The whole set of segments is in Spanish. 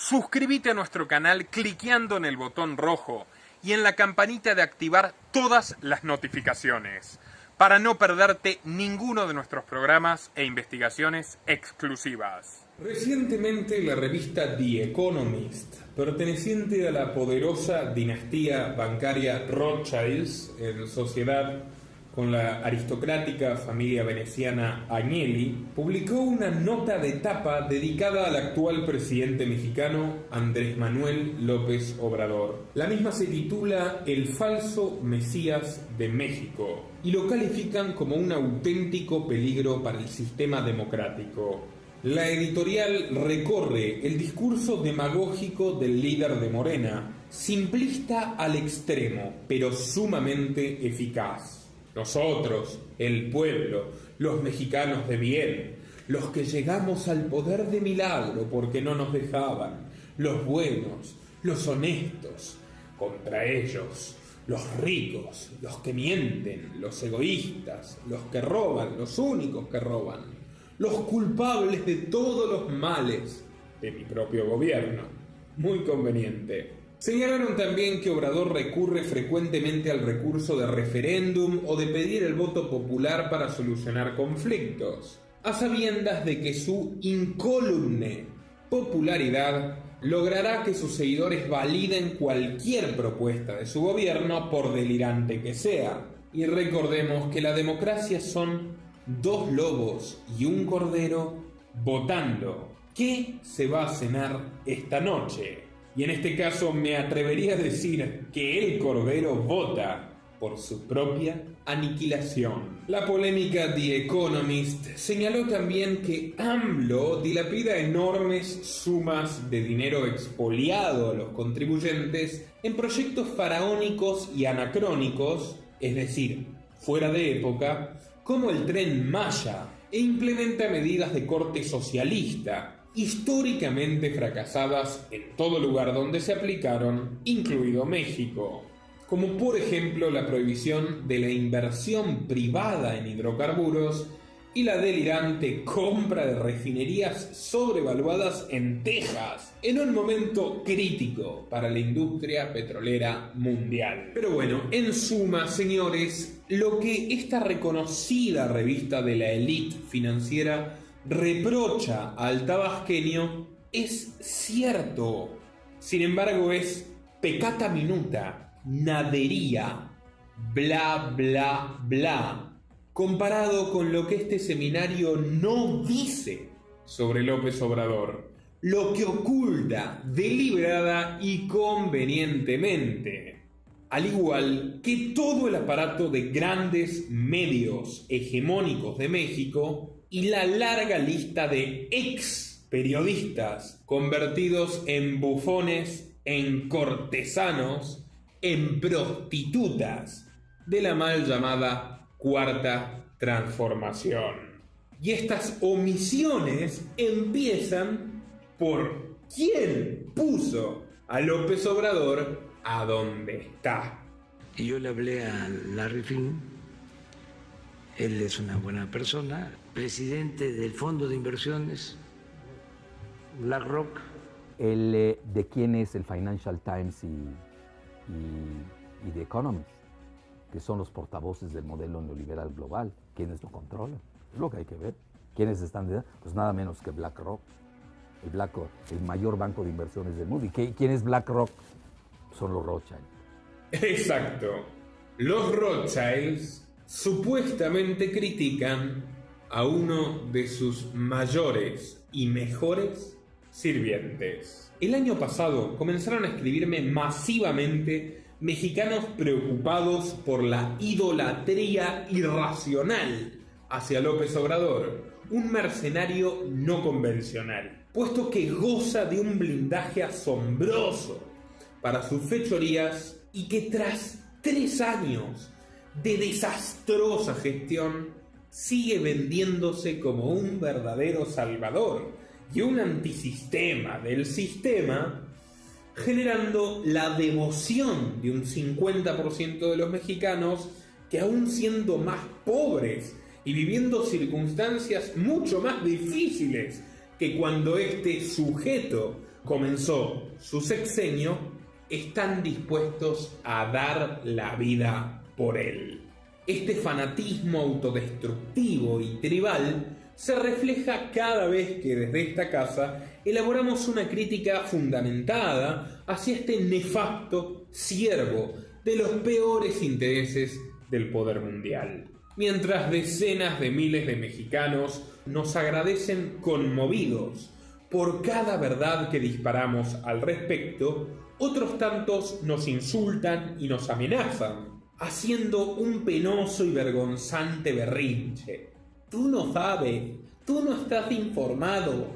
Suscríbete a nuestro canal cliqueando en el botón rojo y en la campanita de activar todas las notificaciones para no perderte ninguno de nuestros programas e investigaciones exclusivas. Recientemente la revista The Economist, perteneciente a la poderosa dinastía bancaria Rothschilds, en sociedad con la aristocrática familia veneciana Agnelli, publicó una nota de tapa dedicada al actual presidente mexicano Andrés Manuel López Obrador. La misma se titula El falso Mesías de México y lo califican como un auténtico peligro para el sistema democrático. La editorial recorre el discurso demagógico del líder de Morena, simplista al extremo, pero sumamente eficaz. Nosotros, el pueblo, los mexicanos de bien, los que llegamos al poder de milagro porque no nos dejaban, los buenos, los honestos, contra ellos, los ricos, los que mienten, los egoístas, los que roban, los únicos que roban, los culpables de todos los males de mi propio gobierno. Muy conveniente. Señalaron también que Obrador recurre frecuentemente al recurso de referéndum o de pedir el voto popular para solucionar conflictos, a sabiendas de que su incólume popularidad logrará que sus seguidores validen cualquier propuesta de su gobierno, por delirante que sea. Y recordemos que la democracia son dos lobos y un cordero votando. ¿Qué se va a cenar esta noche? Y en este caso me atrevería a decir que el cordero vota por su propia aniquilación. La polémica The Economist señaló también que AMLO dilapida enormes sumas de dinero expoliado a los contribuyentes en proyectos faraónicos y anacrónicos, es decir, fuera de época, como el Tren Maya, e implementa medidas de corte socialista, históricamente fracasadas en todo lugar donde se aplicaron, incluido México, como por ejemplo la prohibición de la inversión privada en hidrocarburos y la delirante compra de refinerías sobrevaluadas en Texas, en un momento crítico para la industria petrolera mundial. Pero bueno, en suma, señores, lo que esta reconocida revista de la élite financiera reprocha al tabasqueño es cierto. Sin embargo, es peccata minuta, nadería, bla bla bla, comparado con lo que este seminario no dice sobre López Obrador, lo que oculta deliberada y convenientemente, al igual que todo el aparato de grandes medios hegemónicos de México y la larga lista de ex periodistas convertidos en bufones, en cortesanos, en prostitutas de la mal llamada Cuarta Transformación. Y estas omisiones empiezan por quién puso a López Obrador a donde está. Y yo le hablé a Larry Fink, él es una buena persona, presidente del fondo de inversiones BlackRock. ¿De quién es el Financial Times y The Economist? Que son los portavoces del modelo neoliberal global. ¿Quiénes lo controlan? Es lo que hay que ver. ¿Quiénes están detrás? Pues nada menos que BlackRock. BlackRock, el mayor banco de inversiones del mundo. ¿Y quién es BlackRock? Son los Rothschild. Exacto. Los Rothschilds supuestamente critican a uno de sus mayores y mejores sirvientes. El año pasado comenzaron a escribirme masivamente mexicanos preocupados por la idolatría irracional hacia López Obrador, un mercenario no convencional, puesto que goza de un blindaje asombroso para sus fechorías y que tras 3 años de desastrosa gestión sigue vendiéndose como un verdadero salvador y un antisistema del sistema, generando la devoción de un 50% de los mexicanos que, aún siendo más pobres y viviendo circunstancias mucho más difíciles que cuando este sujeto comenzó su sexenio, están dispuestos a dar la vida por él. Este fanatismo autodestructivo y tribal se refleja cada vez que desde esta casa elaboramos una crítica fundamentada hacia este nefasto siervo de los peores intereses del poder mundial. Mientras decenas de miles de mexicanos nos agradecen conmovidos por cada verdad que disparamos al respecto, otros tantos nos insultan y nos amenazan, haciendo un penoso y vergonzante berrinche. Tú no sabes, tú no estás informado.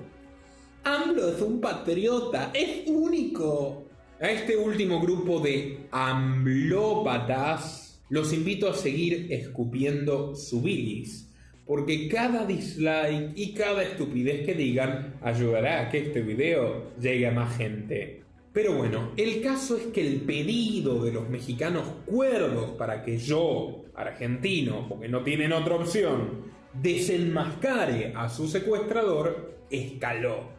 AMLO es un patriota, es único. A este último grupo de amlópatas los invito a seguir escupiendo su bilis, porque cada dislike y cada estupidez que digan ayudará a que este video llegue a más gente. Pero bueno, el caso es que el pedido de los mexicanos cuerdos para que yo, argentino, porque no tienen otra opción, desenmascare a su secuestrador, escaló.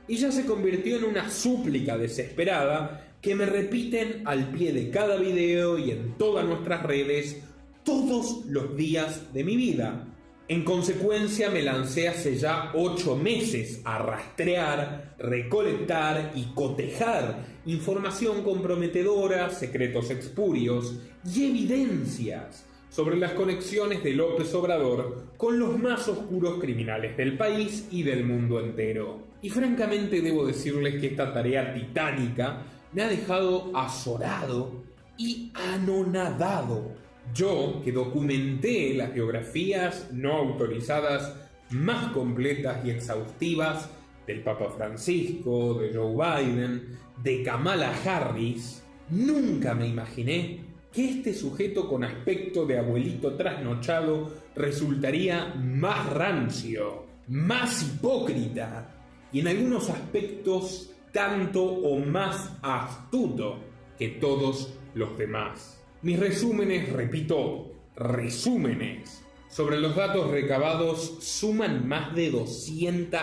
Y ya se convirtió en una súplica desesperada que me repiten al pie de cada video y en todas nuestras redes todos los días de mi vida. En consecuencia me lancé hace ya 8 meses a rastrear, recolectar y cotejar información comprometedora, secretos espurios y evidencias sobre las conexiones de López Obrador con los más oscuros criminales del país y del mundo entero. Y francamente debo decirles que esta tarea titánica me ha dejado azorado y anonadado. Yo, que documenté las biografías no autorizadas más completas y exhaustivas del Papa Francisco, de Joe Biden, de Kamala Harris, nunca me imaginé que este sujeto con aspecto de abuelito trasnochado resultaría más rancio, más hipócrita y en algunos aspectos tanto o más astuto que todos los demás. Mis resúmenes, repito, resúmenes sobre los datos recabados suman más de 200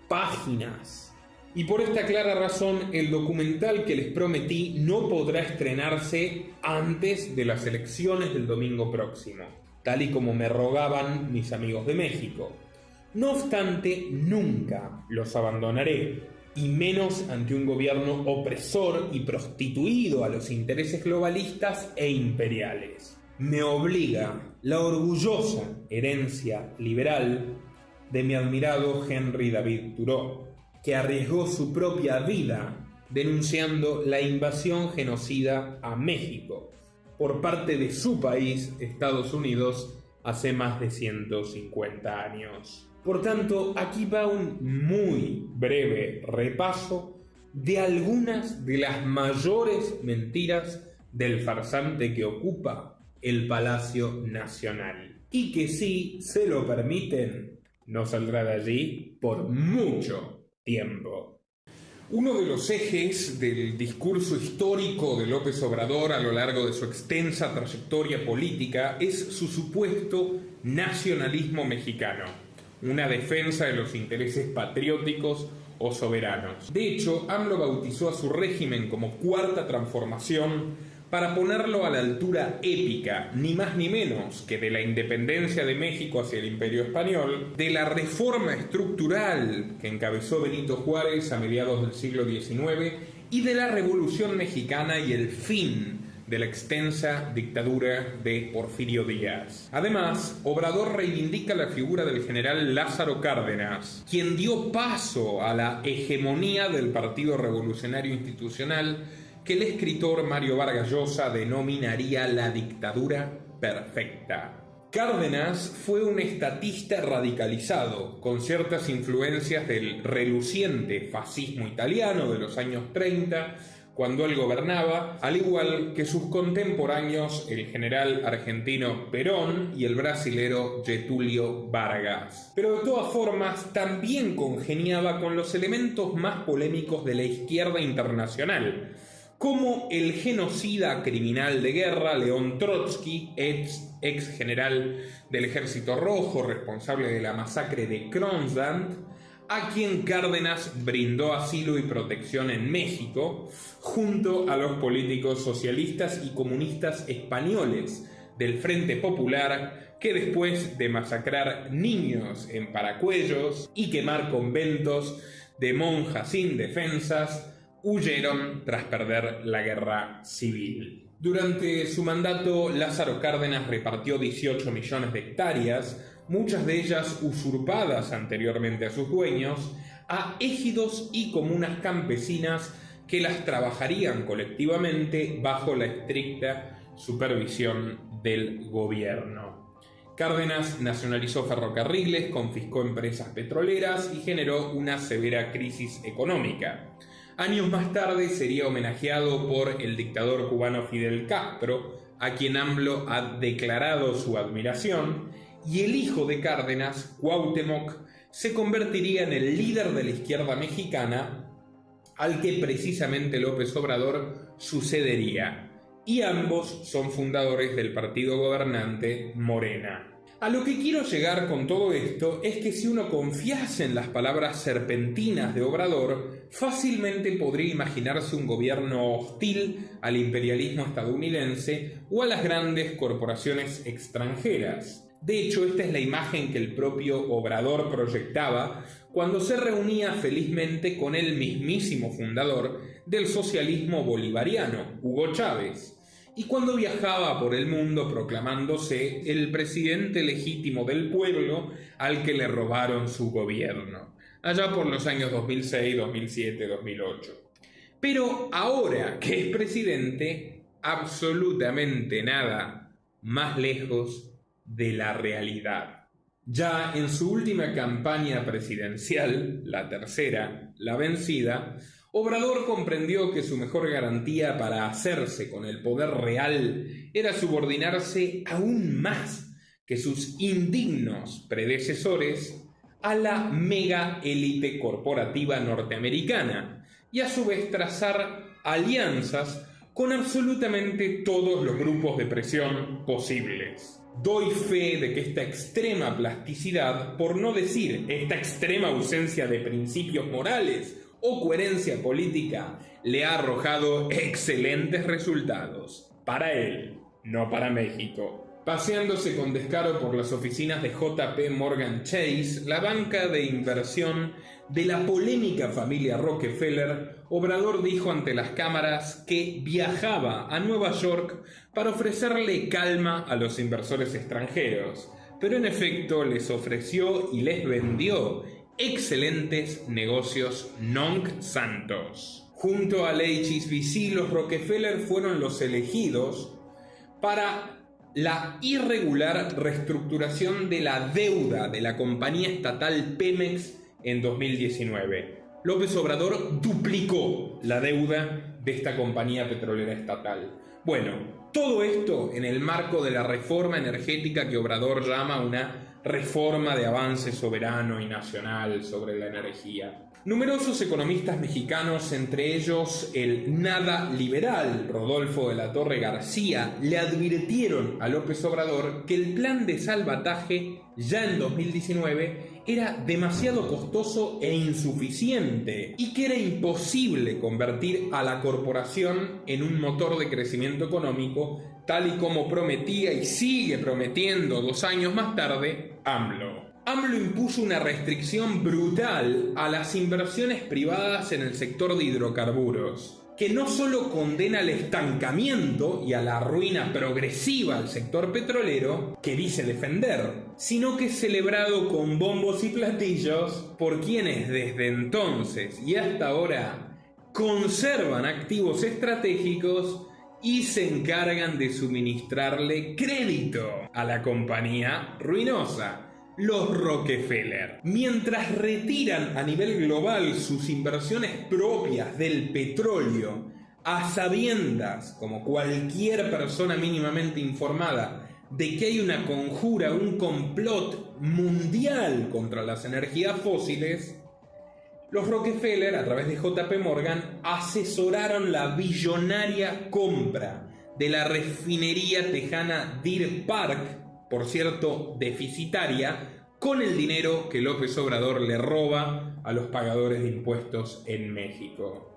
páginas. Y por esta clara razón, el documental que les prometí no podrá estrenarse antes de las elecciones del domingo próximo, tal y como me rogaban mis amigos de México. No obstante, nunca los abandonaré, y menos ante un gobierno opresor y prostituido a los intereses globalistas e imperiales. Me obliga la orgullosa herencia liberal de mi admirado Henry David Thoreau, que arriesgó su propia vida denunciando la invasión genocida a México por parte de su país, Estados Unidos, hace más de 150 años. Por tanto, aquí va un muy breve repaso de algunas de las mayores mentiras del farsante que ocupa el Palacio Nacional, y que si se lo permiten, no saldrá de allí por mucho tiempo. Uno de los ejes del discurso histórico de López Obrador a lo largo de su extensa trayectoria política es su supuesto nacionalismo mexicano, una defensa de los intereses patrióticos o soberanos. De hecho, AMLO bautizó a su régimen como Cuarta Transformación para ponerlo a la altura épica, ni más ni menos que de la independencia de México hacia el Imperio Español, de la reforma estructural que encabezó Benito Juárez a mediados del siglo XIX y de la Revolución Mexicana y el fin de la extensa dictadura de Porfirio Díaz. Además, Obrador reivindica la figura del general Lázaro Cárdenas, quien dio paso a la hegemonía del Partido Revolucionario Institucional que el escritor Mario Vargas Llosa denominaría la dictadura perfecta. Cárdenas fue un estatista radicalizado, con ciertas influencias del reluciente fascismo italiano de los años 30, cuando él gobernaba, al igual que sus contemporáneos el general argentino Perón y el brasilero Getúlio Vargas. Pero de todas formas también congeniaba con los elementos más polémicos de la izquierda internacional, como el genocida criminal de guerra León Trotsky, ex general del Ejército Rojo, responsable de la masacre de Kronstadt, a quien Cárdenas brindó asilo y protección en México, junto a los políticos socialistas y comunistas españoles del Frente Popular, que después de masacrar niños en Paracuellos y quemar conventos de monjas indefensas, huyeron tras perder la guerra civil. Durante su mandato, Lázaro Cárdenas repartió 18 millones de hectáreas, muchas de ellas usurpadas anteriormente a sus dueños, a ejidos y comunas campesinas que las trabajarían colectivamente bajo la estricta supervisión del gobierno. Cárdenas nacionalizó ferrocarriles, confiscó empresas petroleras y generó una severa crisis económica. Años más tarde sería homenajeado por el dictador cubano Fidel Castro, a quien AMLO ha declarado su admiración, y el hijo de Cárdenas, Cuauhtémoc, se convertiría en el líder de la izquierda mexicana, al que precisamente López Obrador sucedería, y ambos son fundadores del partido gobernante Morena. A lo que quiero llegar con todo esto es que si uno confiase en las palabras serpentinas de Obrador, fácilmente podría imaginarse un gobierno hostil al imperialismo estadounidense o a las grandes corporaciones extranjeras. De hecho, esta es la imagen que el propio Obrador proyectaba cuando se reunía felizmente con el mismísimo fundador del socialismo bolivariano, Hugo Chávez, y cuando viajaba por el mundo proclamándose el presidente legítimo del pueblo al que le robaron su gobierno, allá por los años 2006, 2007, 2008. Pero ahora que es presidente, absolutamente nada más lejos de la realidad. Ya en su última campaña presidencial, la tercera, la vencida, Obrador comprendió que su mejor garantía para hacerse con el poder real era subordinarse aún más que sus indignos predecesores a la mega élite corporativa norteamericana y a su vez trazar alianzas con absolutamente todos los grupos de presión posibles. Doy fe de que esta extrema plasticidad, por no decir esta extrema ausencia de principios morales o coherencia política, le ha arrojado excelentes resultados. Para él, no para México. Paseándose con descaro por las oficinas de JP Morgan Chase, la banca de inversión de la polémica familia Rockefeller, Obrador dijo ante las cámaras que viajaba a Nueva York para ofrecerle calma a los inversores extranjeros, pero en efecto les ofreció y les vendió excelentes negocios non santos. Junto al HSBC, los Rockefeller fueron los elegidos para la irregular reestructuración de la deuda de la compañía estatal Pemex en 2019. López Obrador duplicó la deuda de esta compañía petrolera estatal. Bueno, todo esto en el marco de la reforma energética que Obrador llama una reforma de avance soberano y nacional sobre la energía. Numerosos economistas mexicanos, entre ellos el nada liberal Rodolfo de la Torre García, le advirtieron a López Obrador que el plan de salvataje ya en 2019 era demasiado costoso e insuficiente y que era imposible convertir a la corporación en un motor de crecimiento económico tal y como prometía y sigue prometiendo 2 años más tarde AMLO. AMLO impuso una restricción brutal a las inversiones privadas en el sector de hidrocarburos, que no solo condena al estancamiento y a la ruina progresiva al sector petrolero, que dice defender, sino que es celebrado con bombos y platillos por quienes desde entonces y hasta ahora conservan activos estratégicos y se encargan de suministrarle crédito a la compañía ruinosa, los Rockefeller. Mientras retiran a nivel global sus inversiones propias del petróleo, a sabiendas, como cualquier persona mínimamente informada, de que hay una conjura, un complot mundial contra las energías fósiles, los Rockefeller, a través de JP Morgan, asesoraron la billonaria compra de la refinería tejana Deer Park, por cierto deficitaria, con el dinero que López Obrador le roba a los pagadores de impuestos en México.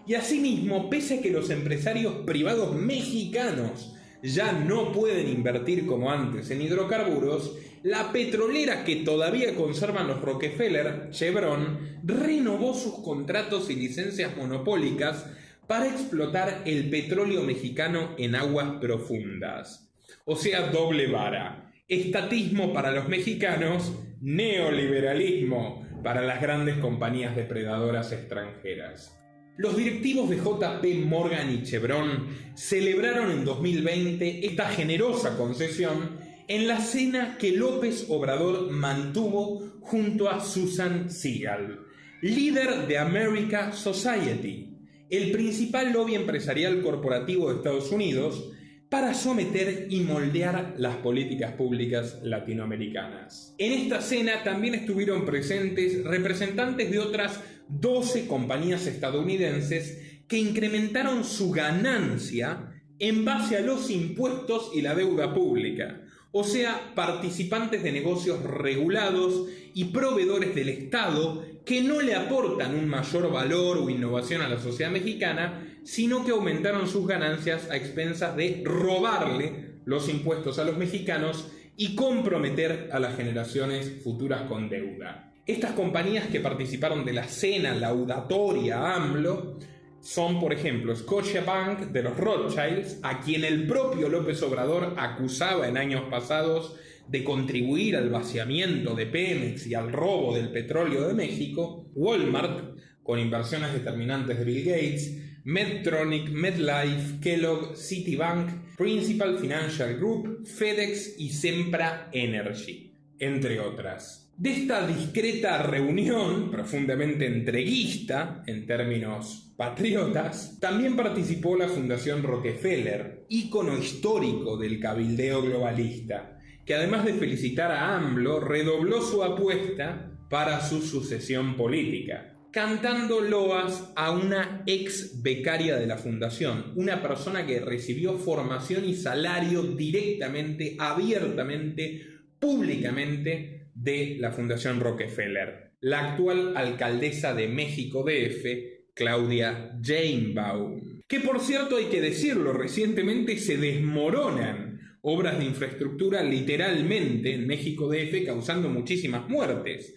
Y asimismo, pese a que los empresarios privados mexicanos ya no pueden invertir como antes en hidrocarburos, la petrolera que todavía conservan los Rockefeller, Chevron, renovó sus contratos y licencias monopólicas para explotar el petróleo mexicano en aguas profundas. O sea, doble vara. Estatismo para los mexicanos, neoliberalismo para las grandes compañías depredadoras extranjeras. Los directivos de JP Morgan y Chevron celebraron en 2020 esta generosa concesión en la cena que López Obrador mantuvo junto a Susan Segal, líder de America Society, el principal lobby empresarial corporativo de Estados Unidos, para someter y moldear las políticas públicas latinoamericanas. En esta cena también estuvieron presentes representantes de otras 12 compañías estadounidenses que incrementaron su ganancia en base a los impuestos y la deuda pública, o sea, participantes de negocios regulados y proveedores del Estado que no le aportan un mayor valor o innovación a la sociedad mexicana, sino que aumentaron sus ganancias a expensas de robarle los impuestos a los mexicanos y comprometer a las generaciones futuras con deuda. Estas compañías que participaron de la cena laudatoria a AMLO son, por ejemplo, Scotiabank de los Rothschilds, a quien el propio López Obrador acusaba en años pasados de contribuir al vaciamiento de Pemex y al robo del petróleo de México, Walmart, con inversiones determinantes de Bill Gates, Medtronic, MetLife, Kellogg, Citibank, Principal Financial Group, FedEx y Sempra Energy, entre otras. De esta discreta reunión, profundamente entreguista en términos patriotas, también participó la Fundación Rockefeller, ícono histórico del cabildeo globalista, que además de felicitar a AMLO, redobló su apuesta para su sucesión política, cantando loas a una ex becaria de la fundación, una persona que recibió formación y salario directamente, abiertamente, públicamente de la Fundación Rockefeller, la actual alcaldesa de México DF, Claudia Sheinbaum, que por cierto hay que decirlo, recientemente se desmoronan obras de infraestructura literalmente en México DF, causando muchísimas muertes.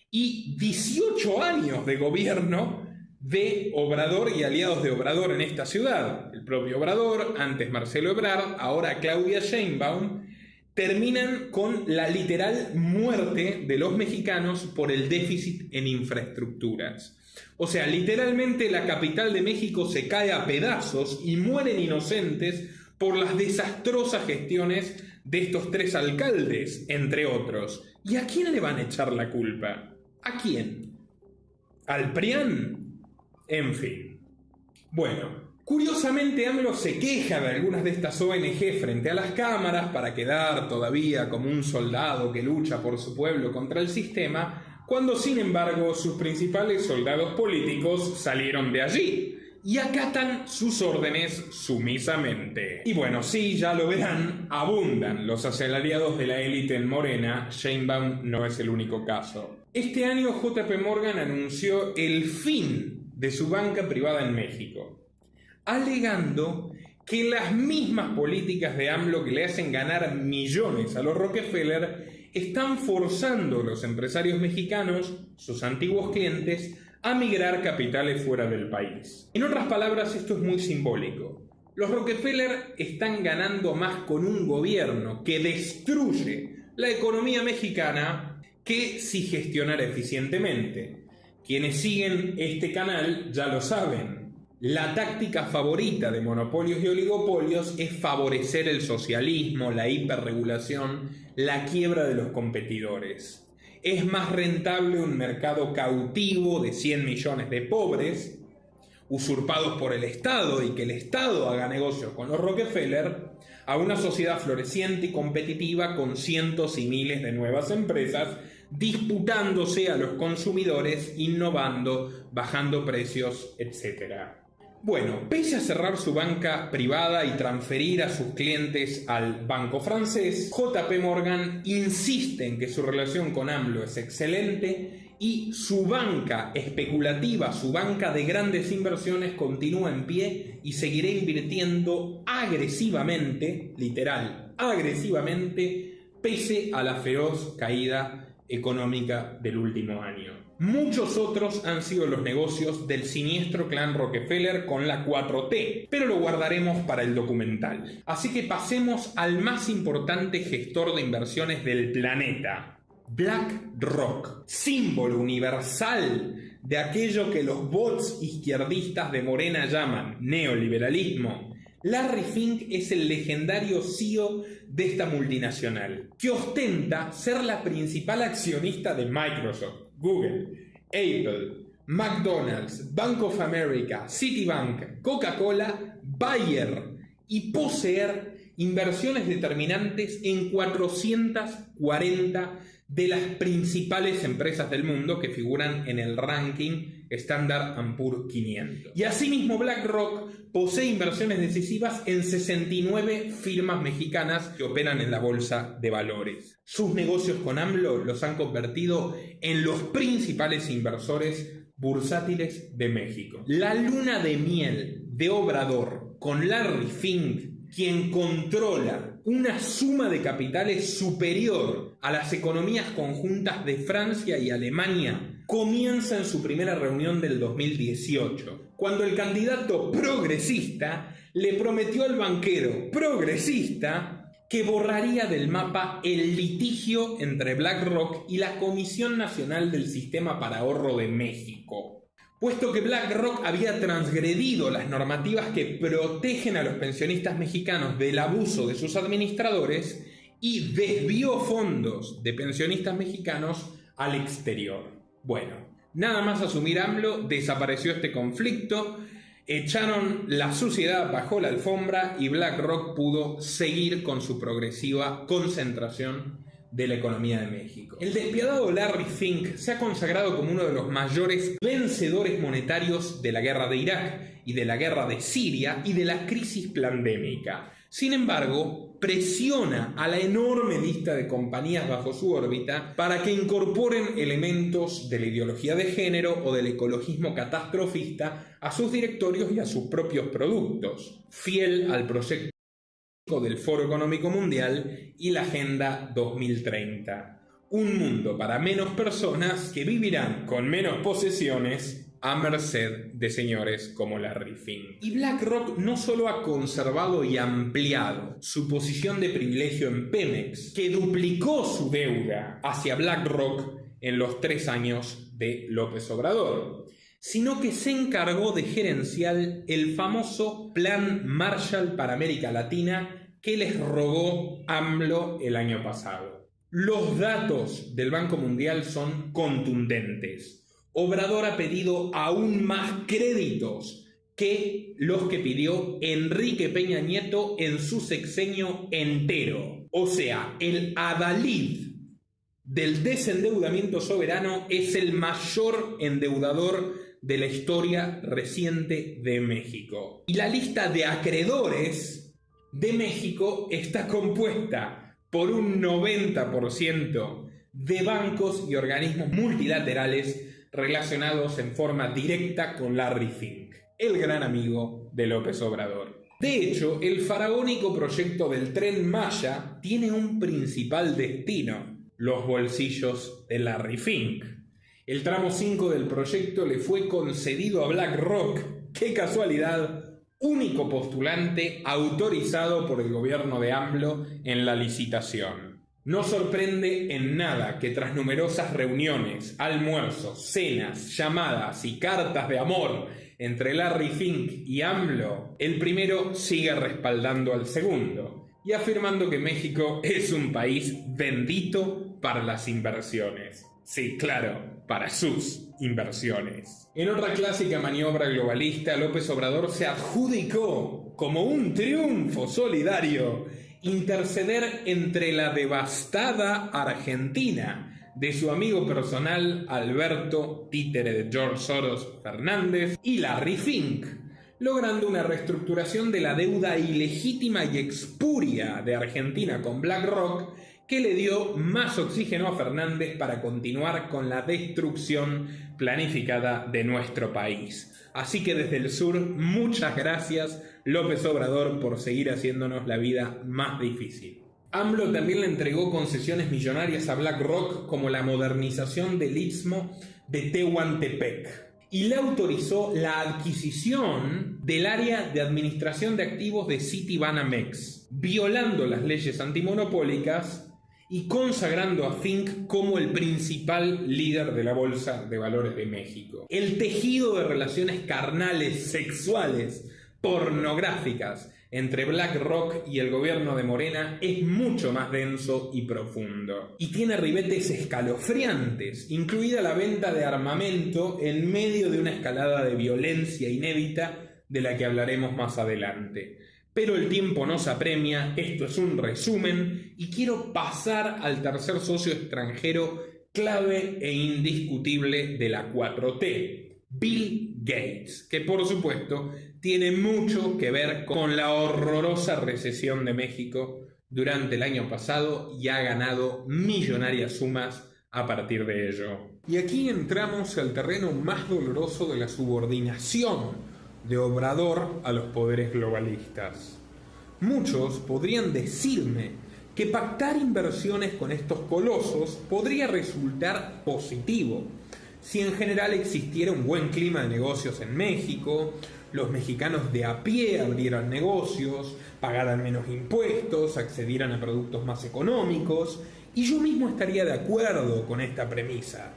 Y 18 años de gobierno de Obrador y aliados de Obrador en esta ciudad, el propio Obrador, antes Marcelo Ebrard, ahora Claudia Sheinbaum, terminan con la literal muerte de los mexicanos por el déficit en infraestructuras. O sea, literalmente la capital de México se cae a pedazos y mueren inocentes por las desastrosas gestiones de estos 3 alcaldes, entre otros. ¿Y a quién le van a echar la culpa? ¿A quién? ¿Al PRIAN? En fin. Bueno, curiosamente AMLO se queja de algunas de estas ONG frente a las cámaras para quedar todavía como un soldado que lucha por su pueblo contra el sistema, cuando sin embargo sus principales soldados políticos salieron de allí y acatan sus órdenes sumisamente. Y bueno, sí, ya lo verán, abundan los asalariados de la élite en Morena. Sheinbaum no es el único caso. Este año JP Morgan anunció el fin de su banca privada en México, alegando que las mismas políticas de AMLO que le hacen ganar millones a los Rockefeller están forzando a los empresarios mexicanos, sus antiguos clientes, a migrar capitales fuera del país. En otras palabras, esto es muy simbólico. Los Rockefeller están ganando más con un gobierno que destruye la economía mexicana que si gestionara eficientemente. Quienes siguen este canal ya lo saben. La táctica favorita de monopolios y oligopolios es favorecer el socialismo, la hiperregulación, la quiebra de los competidores. Es más rentable un mercado cautivo de 100 millones de pobres, usurpados por el Estado y que el Estado haga negocios con los Rockefeller, a una sociedad floreciente y competitiva con cientos y miles de nuevas empresas disputándose a los consumidores, innovando, bajando precios, etc. Bueno, pese a cerrar su banca privada y transferir a sus clientes al banco francés, JP Morgan insiste en que su relación con AMLO es excelente y su banca especulativa, su banca de grandes inversiones continúa en pie y seguirá invirtiendo agresivamente, literal, agresivamente, pese a la feroz caída económica del último año. Muchos otros han sido los negocios del siniestro clan Rockefeller con la 4T, pero lo guardaremos para el documental. Así que pasemos al más importante gestor de inversiones del planeta, BlackRock, símbolo universal de aquello que los bots izquierdistas de Morena llaman neoliberalismo. Larry Fink es el legendario CEO de esta multinacional, que ostenta ser la principal accionista de Microsoft, Google, Apple, McDonald's, Bank of America, Citibank, Coca-Cola, Bayer y poseer inversiones determinantes en 440 de las principales empresas del mundo que figuran en el ranking Standard & Poor's 500. Y asimismo BlackRock posee inversiones decisivas en 69 firmas mexicanas que operan en la bolsa de valores. Sus negocios con AMLO los han convertido en los principales inversores bursátiles de México. La luna de miel de Obrador con Larry Fink, quien controla una suma de capitales superior a las economías conjuntas de Francia y Alemania, comienza en su primera reunión del 2018, cuando el candidato progresista le prometió al banquero progresista que borraría del mapa el litigio entre BlackRock y la Comisión Nacional del Sistema para Ahorro de México, puesto que BlackRock había transgredido las normativas que protegen a los pensionistas mexicanos del abuso de sus administradores y desvió fondos de pensionistas mexicanos al exterior. Bueno, nada más asumir AMLO, desapareció este conflicto, echaron la suciedad bajo la alfombra y BlackRock pudo seguir con su progresiva concentración de la economía de México. El despiadado Larry Fink se ha consagrado como uno de los mayores vencedores monetarios de la guerra de Irak y de la guerra de Siria y de la crisis pandémica. Sin embargo, presiona a la enorme lista de compañías bajo su órbita para que incorporen elementos de la ideología de género o del ecologismo catastrofista a sus directorios y a sus propios productos, fiel al proyecto del Foro Económico Mundial y la Agenda 2030. Un mundo para menos personas que vivirán con menos posesiones a merced de señores como Larry Fink. Y BlackRock no solo ha conservado y ampliado su posición de privilegio en Pemex, que duplicó su deuda hacia BlackRock en los 3 años de López Obrador, sino que se encargó de gerenciar el famoso Plan Marshall para América Latina que les robó AMLO el año pasado. Los datos del Banco Mundial son contundentes. Obrador ha pedido aún más créditos que los que pidió Enrique Peña Nieto en su sexenio entero. O sea, el adalid del desendeudamiento soberano es el mayor endeudador de la historia reciente de México. Y la lista de acreedores de México está compuesta por un 90% de bancos y organismos multilaterales relacionados en forma directa con Larry Fink, el gran amigo de López Obrador. De hecho, el faraónico proyecto del Tren Maya tiene un principal destino: los bolsillos de Larry Fink. El tramo 5 del proyecto le fue concedido a BlackRock, ¡qué casualidad!, único postulante autorizado por el gobierno de AMLO en la licitación. No sorprende en nada que tras numerosas reuniones, almuerzos, cenas, llamadas y cartas de amor entre Larry Fink y AMLO, el primero siga respaldando al segundo y afirmando que México es un país bendito para las inversiones. Sí, claro, para sus inversiones. En otra clásica maniobra globalista, López Obrador se adjudicó como un triunfo solidario interceder entre la devastada Argentina de su amigo personal Alberto, títere de George Soros Fernández, y Larry Fink, logrando una reestructuración de la deuda ilegítima y expuria de Argentina con BlackRock que le dio más oxígeno a Fernández para continuar con la destrucción planificada de nuestro país. Así que desde el sur, muchas gracias, López Obrador, por seguir haciéndonos la vida más difícil. AMLO también le entregó concesiones millonarias a BlackRock, como la modernización del istmo de Tehuantepec, y le autorizó la adquisición del área de administración de activos de Citibanamex, violando las leyes antimonopólicas y consagrando a Fink como el principal líder de la Bolsa de Valores de México. El tejido de relaciones carnales, sexuales, pornográficas entre BlackRock y el gobierno de Morena es mucho más denso y profundo. Y tiene ribetes escalofriantes, incluida la venta de armamento en medio de una escalada de violencia inédita de la que hablaremos más adelante. Pero el tiempo nos apremia, esto es un resumen, y quiero pasar al tercer socio extranjero clave e indiscutible de la 4T, Bill Gates, que por supuesto tiene mucho que ver con la horrorosa recesión de México durante el año pasado y ha ganado millonarias sumas a partir de ello. Y aquí entramos al terreno más doloroso de la subordinación de Obrador a los poderes globalistas. Muchos podrían decirme que pactar inversiones con estos colosos podría resultar positivo si en general existiera un buen clima de negocios en México, los mexicanos de a pie abrieran negocios, pagaran menos impuestos, accedieran a productos más económicos, y yo mismo estaría de acuerdo con esta premisa,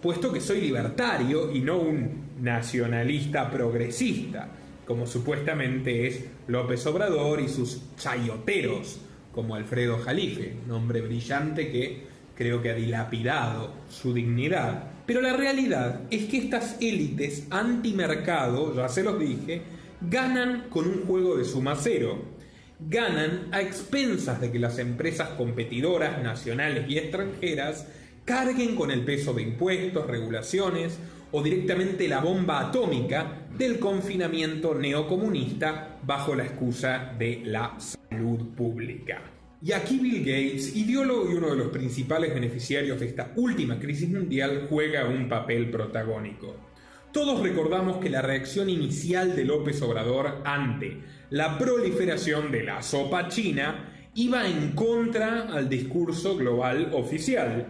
puesto que soy libertario y no un nacionalista progresista, como supuestamente es López Obrador y sus chayoteros, como Alfredo Jalife, un hombre brillante que creo que ha dilapidado su dignidad. Pero la realidad es que estas élites antimercado, ya se los dije, ganan con un juego de suma cero. Ganan a expensas de que las empresas competidoras nacionales y extranjeras carguen con el peso de impuestos, regulaciones o directamente la bomba atómica del confinamiento neocomunista bajo la excusa de la salud pública. Y aquí Bill Gates, ideólogo y uno de los principales beneficiarios de esta última crisis mundial, juega un papel protagónico. Todos recordamos que la reacción inicial de López Obrador ante la proliferación de la sopa china iba en contra al discurso global oficial.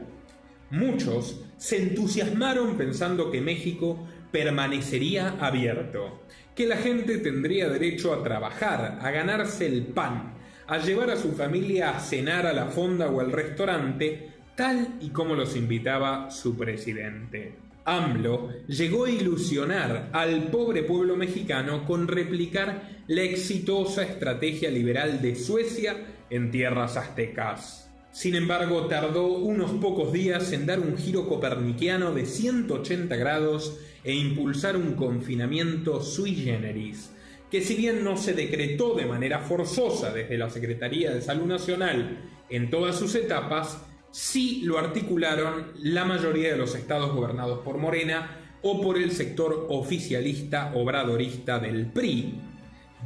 Muchos se entusiasmaron pensando que México permanecería abierto, que la gente tendría derecho a trabajar, a ganarse el pan, a llevar a su familia a cenar a la fonda o al restaurante, tal y como los invitaba su presidente. AMLO llegó a ilusionar al pobre pueblo mexicano con replicar la exitosa estrategia liberal de Suecia en tierras aztecas. Sin embargo, tardó unos pocos días en dar un giro copernicano de 180 grados e impulsar un confinamiento sui generis, que si bien no se decretó de manera forzosa desde la Secretaría de Salud Nacional en todas sus etapas, sí lo articularon la mayoría de los estados gobernados por Morena o por el sector oficialista obradorista del PRI.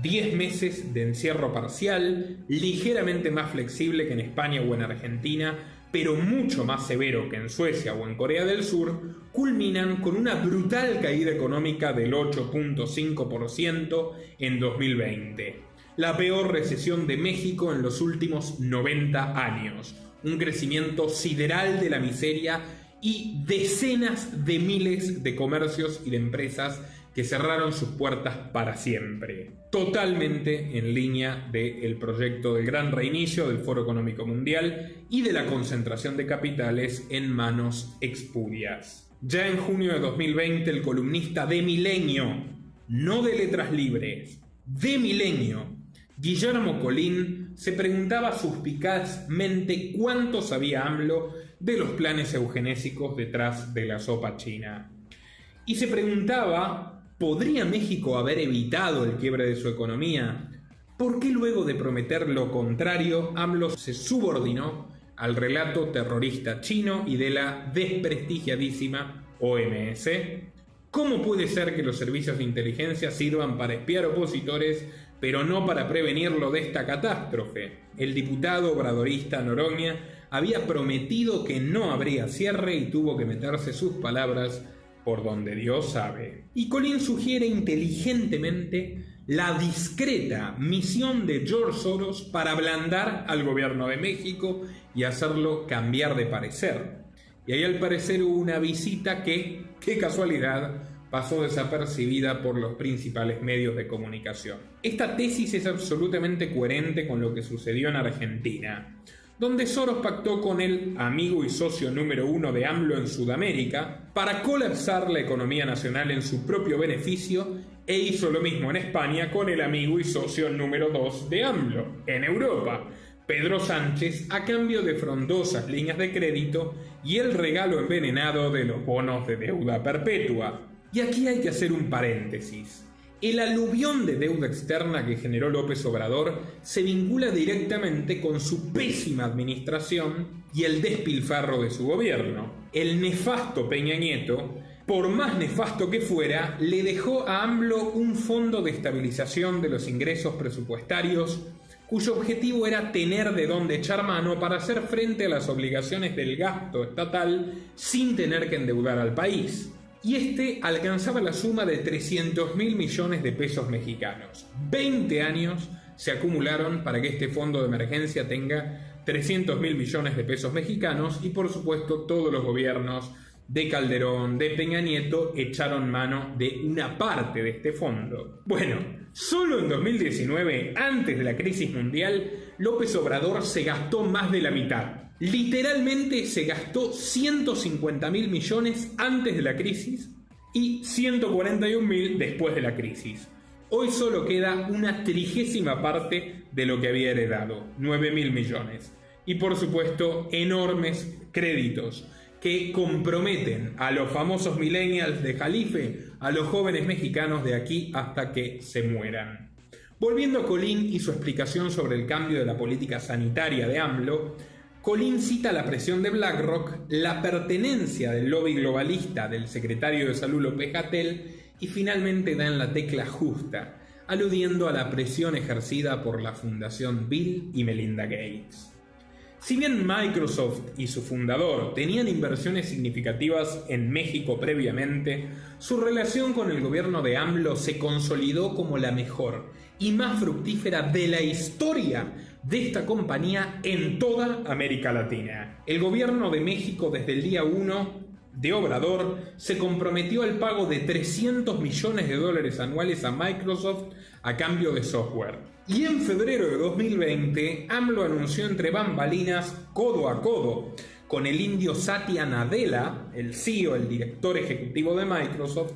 10 meses de encierro parcial, ligeramente más flexible que en España o en Argentina, pero mucho más severo que en Suecia o en Corea del Sur, culminan con una brutal caída económica del 8.5% en 2020. La peor recesión de México en los últimos 90 años. Un crecimiento sideral de la miseria y decenas de miles de comercios y de empresas que cerraron sus puertas para siempre. Totalmente en línea del proyecto del gran reinicio del Foro Económico Mundial y de la concentración de capitales en manos expurias. Ya en junio de 2020, el columnista de Milenio, no de Letras Libres, de Milenio, Guillermo Colín, se preguntaba suspicazmente cuánto sabía AMLO de los planes eugenésicos detrás de la sopa china. Y se preguntaba, ¿podría México haber evitado el quiebre de su economía? ¿Por qué luego de prometer lo contrario, AMLO se subordinó al relato terrorista chino y de la desprestigiadísima OMS? ¿Cómo puede ser que los servicios de inteligencia sirvan para espiar opositores, pero no para prevenirlo de esta catástrofe? El diputado obradorista Noroña había prometido que no habría cierre y tuvo que meterse sus palabras por donde Dios sabe. Y Colin sugiere inteligentemente la discreta misión de George Soros para ablandar al gobierno de México y hacerlo cambiar de parecer. Y ahí al parecer hubo una visita que, qué casualidad, pasó desapercibida por los principales medios de comunicación. Esta tesis es absolutamente coherente con lo que sucedió en Argentina, donde Soros pactó con el amigo y socio número 1 de AMLO en Sudamérica para colapsar la economía nacional en su propio beneficio, e hizo lo mismo en España con el amigo y socio número 2 de AMLO en Europa, Pedro Sánchez, a cambio de frondosas líneas de crédito y el regalo envenenado de los bonos de deuda perpetua. Y aquí hay que hacer un paréntesis. El aluvión de deuda externa que generó López Obrador se vincula directamente con su pésima administración y el despilfarro de su gobierno. El nefasto Peña Nieto, por más nefasto que fuera, le dejó a AMLO un fondo de estabilización de los ingresos presupuestarios cuyo objetivo era tener de dónde echar mano para hacer frente a las obligaciones del gasto estatal sin tener que endeudar al país. Y este alcanzaba la suma de 300.000 millones de pesos mexicanos. 20 años se acumularon para que este fondo de emergencia tenga 300.000 millones de pesos mexicanos y por supuesto todos los gobiernos de Calderón, de Peña Nieto echaron mano de una parte de este fondo. Bueno, solo en 2019, antes de la crisis mundial, López Obrador se gastó más de la mitad. Literalmente se gastó 150.000 millones antes de la crisis y 141.000 después de la crisis. Hoy solo queda una 30ª parte de lo que había heredado, 9.000 millones. Y por supuesto, enormes créditos que comprometen a los famosos millennials de Jalife, a los jóvenes mexicanos de aquí hasta que se mueran. Volviendo a Colin y su explicación sobre el cambio de la política sanitaria de AMLO, Colin cita la presión de BlackRock, la pertenencia del lobby globalista del secretario de Salud López-Gatell y finalmente da en la tecla justa, aludiendo a la presión ejercida por la Fundación Bill y Melinda Gates. Si bien Microsoft y su fundador tenían inversiones significativas en México previamente, su relación con el gobierno de AMLO se consolidó como la mejor y más fructífera de la historia de esta compañía en toda América Latina. El gobierno de México desde el día 1 de Obrador se comprometió al pago de $300 millones anuales a Microsoft a cambio de software. Y en febrero de 2020, AMLO anunció entre bambalinas, codo a codo, con el indio Satya Nadella, el CEO, el director ejecutivo de Microsoft,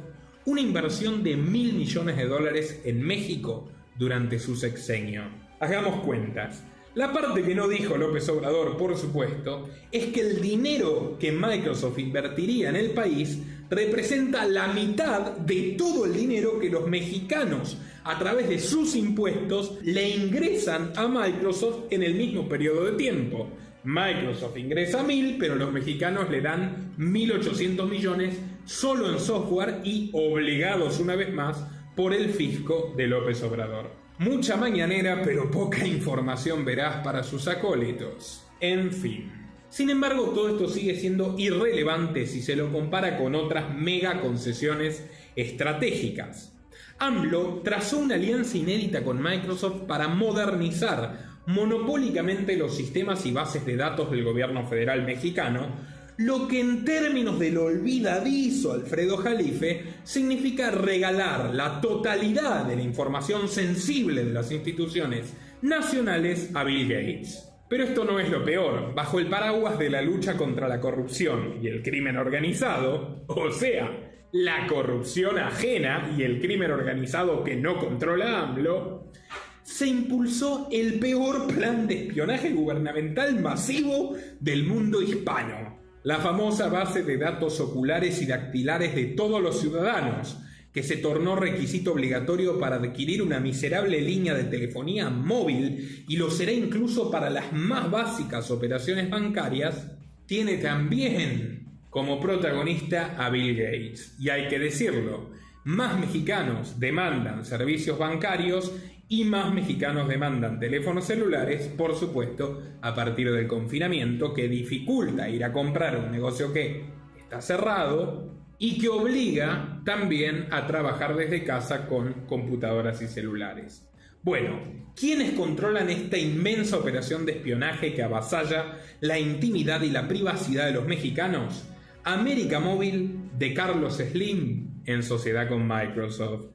una inversión de $1.000 millones en México durante su sexenio. Hagamos cuentas. La parte que no dijo López Obrador, por supuesto, es que el dinero que Microsoft invertiría en el país representa la mitad de todo el dinero que los mexicanos, a través de sus impuestos, le ingresan a Microsoft en el mismo periodo de tiempo. Microsoft ingresa 1.000, pero los mexicanos le dan 1.800 millones solo en software y obligados una vez más por el fisco de López Obrador. Mucha mañanera, pero poca información veraz para sus acólitos. En fin. Sin embargo, todo esto sigue siendo irrelevante si se lo compara con otras mega concesiones estratégicas. AMLO trazó una alianza inédita con Microsoft para modernizar monopólicamente los sistemas y bases de datos del gobierno federal mexicano, lo que en términos del olvidadizo Alfredo Jalife significa regalar la totalidad de la información sensible de las instituciones nacionales a Bill Gates. Pero esto no es lo peor. Bajo el paraguas de la lucha contra la corrupción y el crimen organizado, o sea, la corrupción ajena y el crimen organizado que no controla AMLO, se impulsó el peor plan de espionaje gubernamental masivo del mundo hispano. La famosa base de datos oculares y dactilares de todos los ciudadanos, que se tornó requisito obligatorio para adquirir una miserable línea de telefonía móvil y lo será incluso para las más básicas operaciones bancarias, tiene también como protagonista a Bill Gates. Y hay que decirlo, más mexicanos demandan servicios bancarios y más mexicanos demandan teléfonos celulares, por supuesto, a partir del confinamiento, que dificulta ir a comprar un negocio que está cerrado y que obliga también a trabajar desde casa con computadoras y celulares. Bueno, ¿quiénes controlan esta inmensa operación de espionaje que avasalla la intimidad y la privacidad de los mexicanos? América Móvil de Carlos Slim, en sociedad con Microsoft.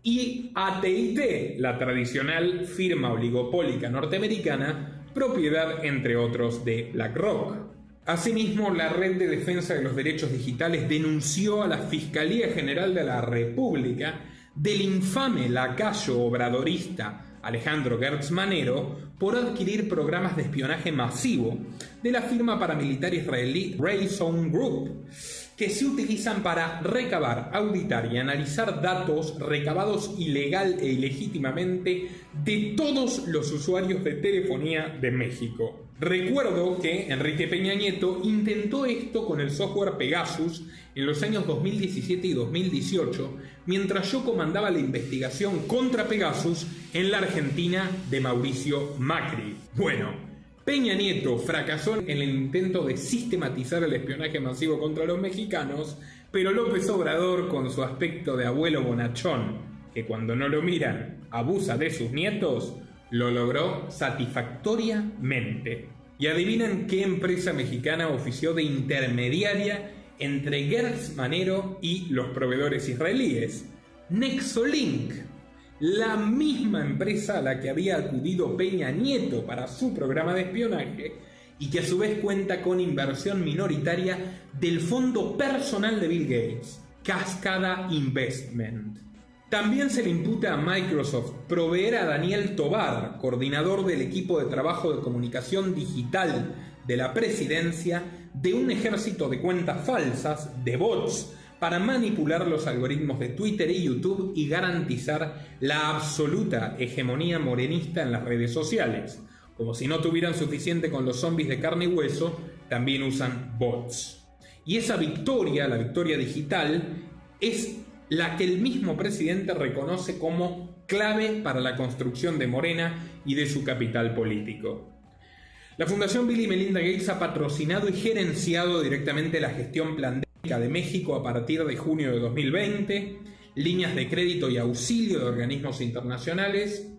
Y AT&T, la tradicional firma oligopólica norteamericana, propiedad, entre otros, de BlackRock. Asimismo, la Red de Defensa de los Derechos Digitales denunció a la Fiscalía General de la República del infame lacayo obradorista Alejandro Gertz Manero por adquirir programas de espionaje masivo de la firma paramilitar israelí Raytheon Group, que se utilizan para recabar, auditar y analizar datos recabados ilegal e ilegítimamente de todos los usuarios de telefonía de México. Recuerdo que Enrique Peña Nieto intentó esto con el software Pegasus en los años 2017 y 2018, mientras yo comandaba la investigación contra Pegasus en la Argentina de Mauricio Macri. Bueno, Peña Nieto fracasó en el intento de sistematizar el espionaje masivo contra los mexicanos, pero López Obrador, con su aspecto de abuelo bonachón, que cuando no lo miran abusa de sus nietos, lo logró satisfactoriamente. Y adivinen qué empresa mexicana ofició de intermediaria entre Gertz Manero y los proveedores israelíes. Nexolink, la misma empresa a la que había acudido Peña Nieto para su programa de espionaje y que a su vez cuenta con inversión minoritaria del fondo personal de Bill Gates, Cascada Investment. También se le imputa a Microsoft proveer a Daniel Tovar, coordinador del equipo de trabajo de comunicación digital de la presidencia, de un ejército de cuentas falsas, de bots, para manipular los algoritmos de Twitter y YouTube y garantizar la absoluta hegemonía morenista en las redes sociales. Como si no tuvieran suficiente con los zombies de carne y hueso, también usan bots. Y esa victoria, la victoria digital, es la que el mismo presidente reconoce como clave para la construcción de Morena y de su capital político. La Fundación Bill y Melinda Gates ha patrocinado y gerenciado directamente la gestión pandémica de México a partir de junio de 2020, líneas de crédito y auxilio de organismos internacionales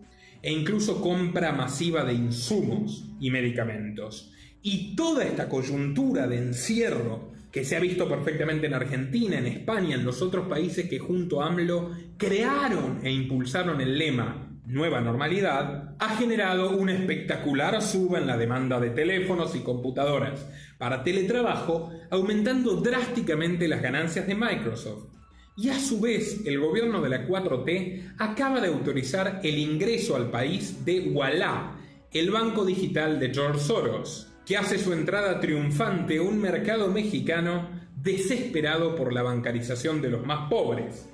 e incluso compra masiva de insumos y medicamentos. Y toda esta coyuntura de encierro que se ha visto perfectamente en Argentina, en España, en los otros países que junto a AMLO crearon e impulsaron el lema Nueva Normalidad, ha generado una espectacular suba en la demanda de teléfonos y computadoras para teletrabajo, aumentando drásticamente las ganancias de Microsoft. Y a su vez, el gobierno de la 4T acaba de autorizar el ingreso al país de Ualá, el banco digital de George Soros, que hace su entrada triunfante a un mercado mexicano desesperado por la bancarización de los más pobres,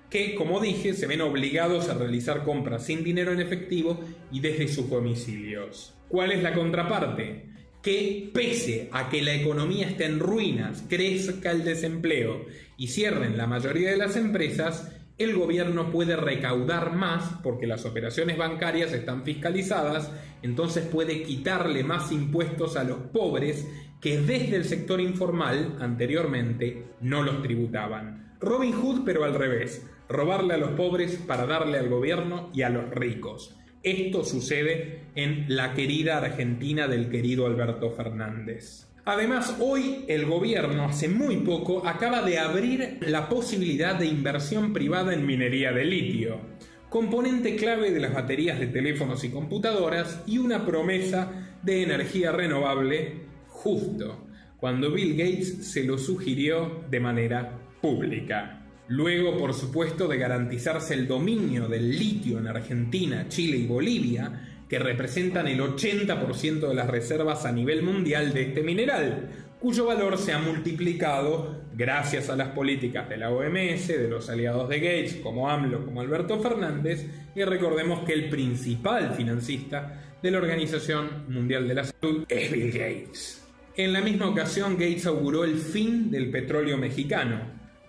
que, como dije, se ven obligados a realizar compras sin dinero en efectivo y desde sus domicilios. ¿Cuál es la contraparte? Que pese a que la economía está en ruinas, crezca el desempleo y cierren la mayoría de las empresas, el gobierno puede recaudar más porque las operaciones bancarias están fiscalizadas, entonces puede quitarle más impuestos a los pobres que desde el sector informal anteriormente no los tributaban. Robin Hood, pero al revés, robarle a los pobres para darle al gobierno y a los ricos. Esto sucede en la querida Argentina del querido Alberto Fernández. Además, hoy el gobierno, hace muy poco, acaba de abrir la posibilidad de inversión privada en minería de litio, componente clave de las baterías de teléfonos y computadoras, y una promesa de energía renovable justo cuando Bill Gates se lo sugirió de manera pública. Luego, por supuesto, de garantizarse el dominio del litio en Argentina, Chile y Bolivia, que representan el 80% de las reservas a nivel mundial de este mineral, cuyo valor se ha multiplicado gracias a las políticas de la OMS, de los aliados de Gates, como AMLO, como Alberto Fernández, y recordemos que el principal financista de la Organización Mundial de la Salud es Bill Gates. En la misma ocasión, Gates auguró el fin del petróleo mexicano,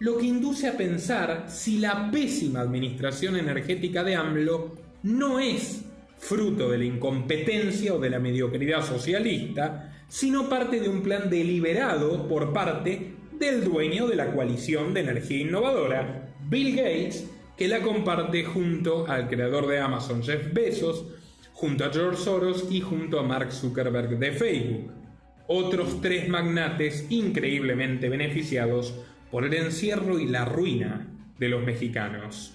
lo que induce a pensar si la pésima administración energética de AMLO no es fruto de la incompetencia o de la mediocridad socialista, sino parte de un plan deliberado por parte del dueño de la coalición de energía innovadora, Bill Gates, que la comparte junto al creador de Amazon, Jeff Bezos, junto a George Soros y junto a Mark Zuckerberg de Facebook. Otros 3 magnates increíblemente beneficiados por el encierro y la ruina de los mexicanos.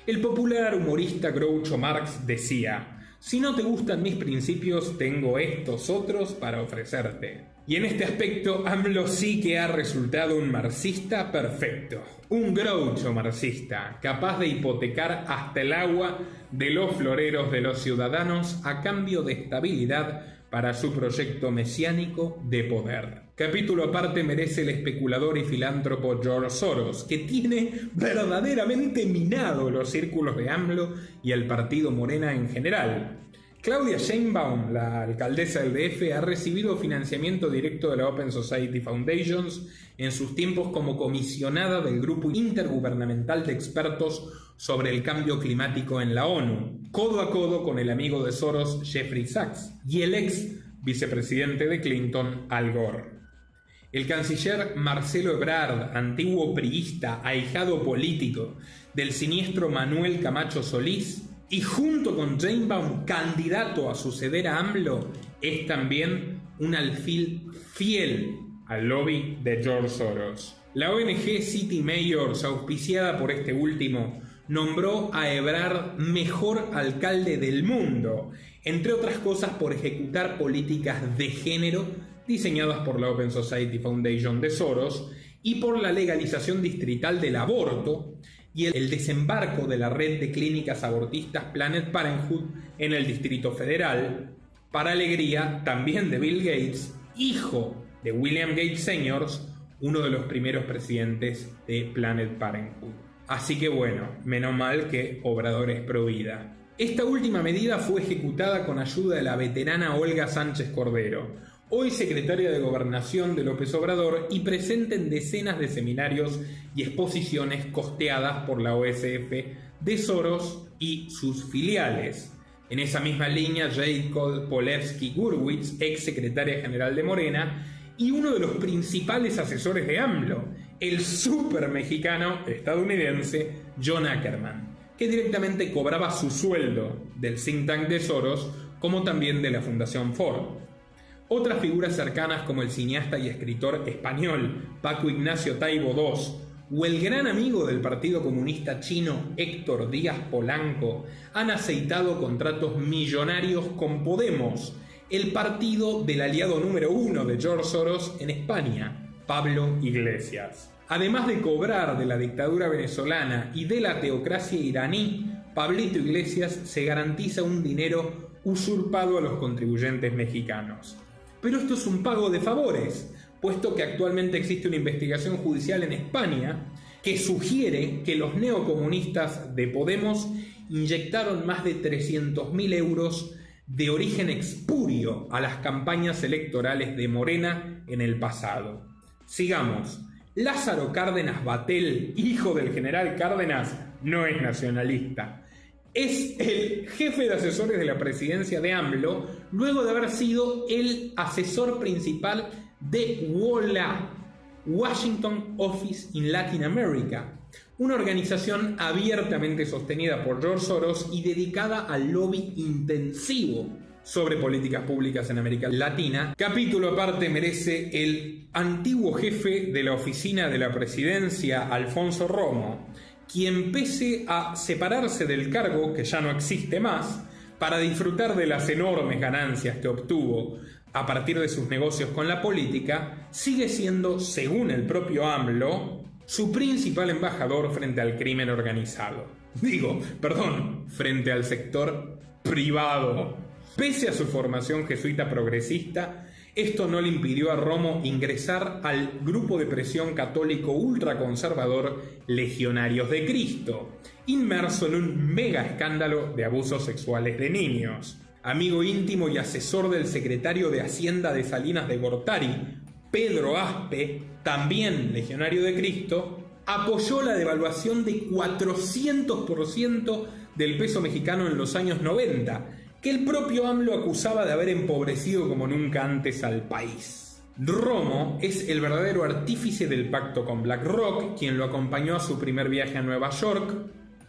El popular humorista Groucho Marx decía: si no te gustan mis principios, tengo estos otros para ofrecerte. Y en este aspecto, AMLO sí que ha resultado un marxista perfecto. Un Groucho marxista, capaz de hipotecar hasta el agua de los floreros de los ciudadanos a cambio de estabilidad para su proyecto mesiánico de poder. Capítulo aparte merece el especulador y filántropo George Soros, que tiene verdaderamente minado los círculos de AMLO y el partido Morena en general. Claudia Sheinbaum, la alcaldesa del DF, ha recibido financiamiento directo de la Open Society Foundations en sus tiempos como comisionada del Grupo Intergubernamental de Expertos sobre el Cambio Climático en la ONU, codo a codo con el amigo de Soros, Jeffrey Sachs, y el ex vicepresidente de Clinton, Al Gore. El canciller Marcelo Ebrard, antiguo priista, ahijado político del siniestro Manuel Camacho Solís, y junto con Sheinbaum, candidato a suceder a AMLO, es también un alfil fiel al lobby de George Soros. La ONG City Mayors, auspiciada por este último, nombró a Ebrard mejor alcalde del mundo, entre otras cosas por ejecutar políticas de género diseñadas por la Open Society Foundation de Soros y por la legalización distrital del aborto y el desembarco de la red de clínicas abortistas Planned Parenthood en el Distrito Federal, para alegría también de Bill Gates, hijo de William Gates Sr., uno de los primeros presidentes de Planned Parenthood. Así que bueno, menos mal que Obrador es pro vida. Esta última medida fue ejecutada con ayuda de la veterana Olga Sánchez Cordero, hoy secretaria de Gobernación de López Obrador y presente en decenas de seminarios y exposiciones costeadas por la OSF de Soros y sus filiales. En esa misma línea, Jacob Polewski Gurwitz, ex secretaria general de Morena, y uno de los principales asesores de AMLO, el súper mexicano estadounidense John Ackerman, que directamente cobraba su sueldo del think tank de Soros, como también de la Fundación Ford. Otras figuras cercanas como el cineasta y escritor español Paco Ignacio Taibo II o el gran amigo del Partido Comunista Chino Héctor Díaz Polanco han aceitado contratos millonarios con Podemos, el partido del aliado número 1 de George Soros en España, Pablo Iglesias. Además de cobrar de la dictadura venezolana y de la teocracia iraní, Pablito Iglesias se garantiza un dinero usurpado a los contribuyentes mexicanos. Pero esto es un pago de favores, puesto que actualmente existe una investigación judicial en España que sugiere que los neocomunistas de Podemos inyectaron más de 300.000 euros de origen espurio a las campañas electorales de Morena en el pasado. Sigamos. Lázaro Cárdenas Batel, hijo del general Cárdenas, no es nacionalista. Es el jefe de asesores de la presidencia de AMLO, luego de haber sido el asesor principal de WOLA, Washington Office in Latin America, una organización abiertamente sostenida por George Soros y dedicada al lobby intensivo sobre políticas públicas en América Latina. Capítulo aparte merece el antiguo jefe de la oficina de la presidencia, Alfonso Romo, quien pese a separarse del cargo, que ya no existe más, para disfrutar de las enormes ganancias que obtuvo a partir de sus negocios con la política, sigue siendo, según el propio AMLO, su principal embajador frente al crimen organizado. Frente al sector privado. Pese a su formación jesuita progresista, esto no le impidió a Romo ingresar al grupo de presión católico ultraconservador Legionarios de Cristo, inmerso en un mega escándalo de abusos sexuales de niños. Amigo íntimo y asesor del secretario de Hacienda de Salinas de Gortari, Pedro Aspe, también Legionario de Cristo, apoyó la devaluación de 400% del peso mexicano en los años 90, que el propio AMLO acusaba de haber empobrecido como nunca antes al país. Romo es el verdadero artífice del pacto con BlackRock, quien lo acompañó a su primer viaje a Nueva York,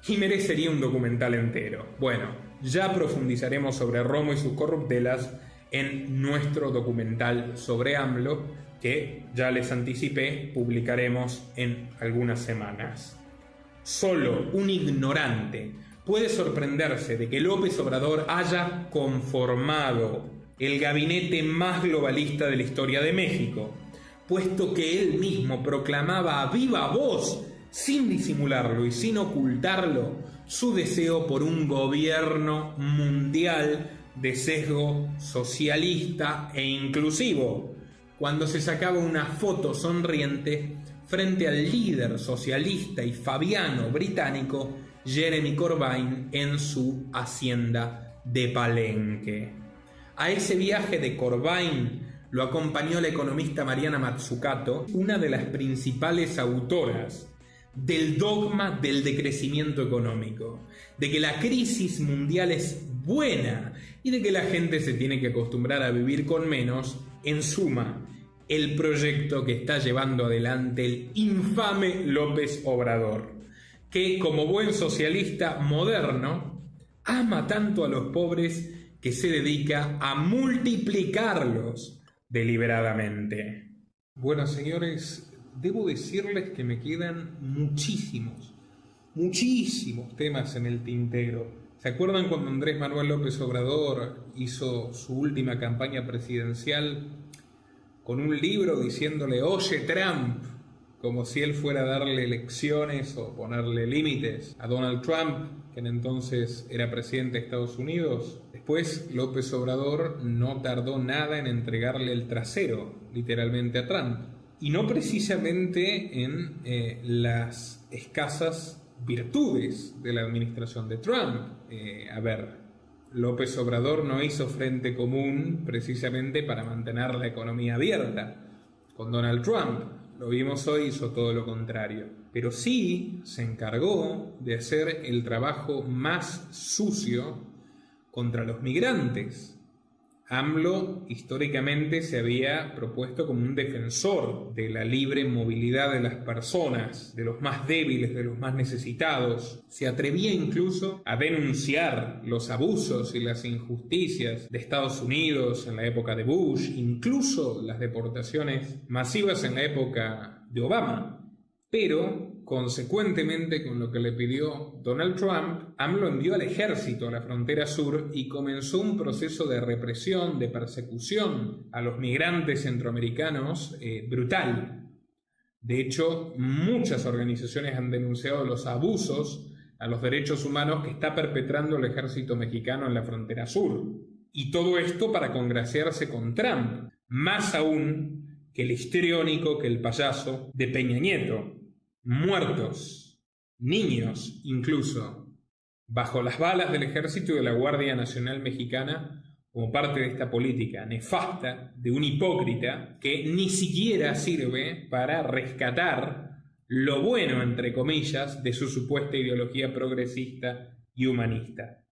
y merecería un documental entero. Bueno, ya profundizaremos sobre Romo y sus corruptelas en nuestro documental sobre AMLO, que ya les anticipé, publicaremos en algunas semanas. Solo un ignorante puede sorprenderse de que López Obrador haya conformado el gabinete más globalista de la historia de México, puesto que él mismo proclamaba a viva voz, sin disimularlo y sin ocultarlo, su deseo por un gobierno mundial de sesgo socialista e inclusivo, cuando se sacaba una foto sonriente frente al líder socialista y fabiano británico Jeremy Corbyn en su hacienda de Palenque. A ese viaje de Corbyn lo acompañó la economista Mariana Mazzucato, una de las principales autoras del dogma del decrecimiento económico, de que la crisis mundial es buena y de que la gente se tiene que acostumbrar a vivir con menos. En suma, el proyecto que está llevando adelante el infame López Obrador, que como buen socialista moderno ama tanto a los pobres que se dedica a multiplicarlos deliberadamente. Bueno, señores, debo decirles que me quedan muchísimos temas en el tintero. ¿Se acuerdan cuando Andrés Manuel López Obrador hizo su última campaña presidencial con un libro diciéndole "Oye Trump", como si él fuera a darle lecciones o ponerle límites a Donald Trump, que entonces era presidente de Estados Unidos? Después López Obrador no tardó nada en entregarle el trasero, literalmente, a Trump. Y no precisamente en las escasas virtudes de la administración de Trump. López Obrador no hizo frente común precisamente para mantener la economía abierta con Donald Trump. Lo vimos hoy, hizo todo lo contrario. Pero sí se encargó de hacer el trabajo más sucio contra los migrantes. AMLO históricamente se había propuesto como un defensor de la libre movilidad de las personas, de los más débiles, de los más necesitados. Se atrevía incluso a denunciar los abusos y las injusticias de Estados Unidos en la época de Bush, incluso las deportaciones masivas en la época de Obama. Pero, consecuentemente con lo que le pidió Donald Trump, AMLO envió al ejército a la frontera sur y comenzó un proceso de represión, de persecución a los migrantes centroamericanos brutal. De hecho, muchas organizaciones han denunciado los abusos a los derechos humanos que está perpetrando el ejército mexicano en la frontera sur. Y todo esto para congraciarse con Trump, más aún que el histriónico, que el payaso de Peña Nieto. Muertos, niños incluso, bajo las balas del ejército y de la Guardia Nacional Mexicana, como parte de esta política nefasta de un hipócrita que ni siquiera sirve para rescatar lo bueno, entre comillas, de su supuesta ideología progresista y humanista.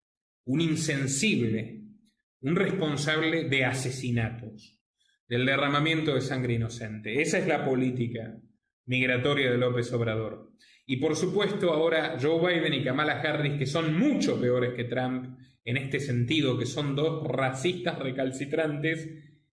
Un insensible, un responsable de asesinatos, del derramamiento de sangre inocente. Esa es la política migratoria de López Obrador. Y por supuesto ahora Joe Biden y Kamala Harris, que son mucho peores que Trump en este sentido, que son dos racistas recalcitrantes,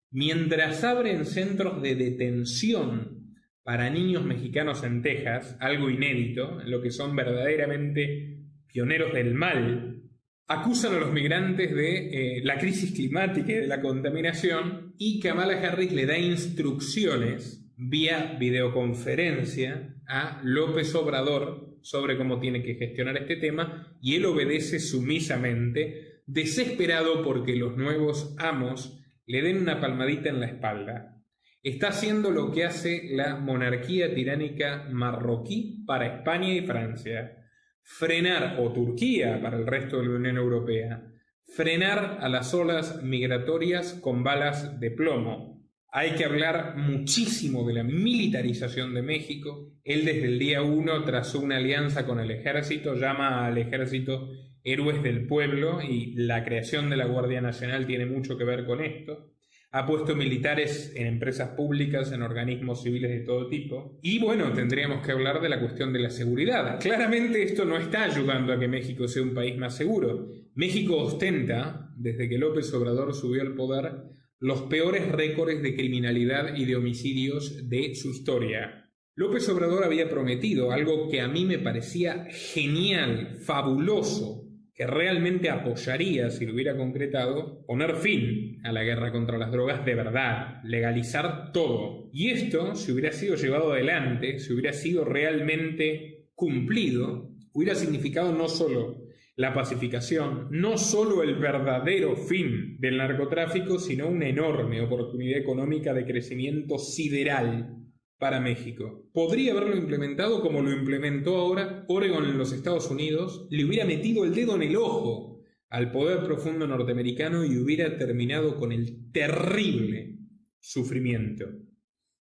mientras abren centros de detención para niños mexicanos en Texas, algo inédito, en lo que son verdaderamente pioneros del mal, acusan a los migrantes de la crisis climática y de la contaminación, y Kamala Harris le da instrucciones vía videoconferencia a López Obrador sobre cómo tiene que gestionar este tema, y él obedece sumisamente, desesperado porque los nuevos amos le den una palmadita en la espalda. Está haciendo lo que hace la monarquía tiránica marroquí para España y Francia: frenar, o Turquía para el resto de la Unión Europea, frenar a las olas migratorias con balas de plomo. Hay que hablar muchísimo de la militarización de México. Él desde el día 1 trazó una alianza con el ejército, llama al ejército héroes del pueblo y la creación de la Guardia Nacional tiene mucho que ver con esto. Ha puesto militares en empresas públicas, en organismos civiles de todo tipo. Y bueno, tendríamos que hablar de la cuestión de la seguridad. Claramente esto no está ayudando a que México sea un país más seguro. México ostenta, desde que López Obrador subió al poder, los peores récords de criminalidad y de homicidios de su historia. López Obrador había prometido algo que a mí me parecía genial, fabuloso, que realmente apoyaría si lo hubiera concretado, poner fin a la guerra contra las drogas de verdad, legalizar todo. Y esto, si hubiera sido llevado adelante, si hubiera sido realmente cumplido, hubiera significado no solo la pacificación, no solo el verdadero fin del narcotráfico, sino una enorme oportunidad económica de crecimiento sideral para México. Podría haberlo implementado como lo implementó ahora Oregon en los Estados Unidos, le hubiera metido el dedo en el ojo al poder profundo norteamericano y hubiera terminado con el terrible sufrimiento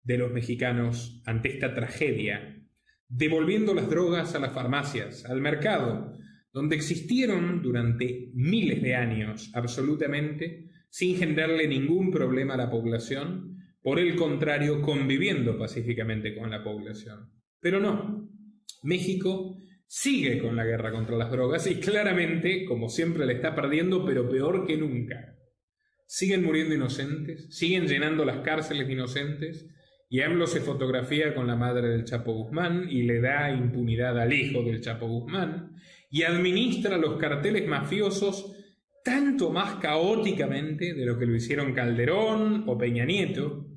de los mexicanos ante esta tragedia, devolviendo las drogas a las farmacias, al mercado, donde existieron durante miles de años absolutamente, sin generarle ningún problema a la población, por el contrario, conviviendo pacíficamente con la población. Pero no, México sigue con la guerra contra las drogas y claramente, como siempre, la está perdiendo, pero peor que nunca. Siguen muriendo inocentes, siguen llenando las cárceles de inocentes, y AMLO se fotografía con la madre del Chapo Guzmán y le da impunidad al hijo del Chapo Guzmán, y administra los carteles mafiosos tanto más caóticamente de lo que lo hicieron Calderón o Peña Nieto,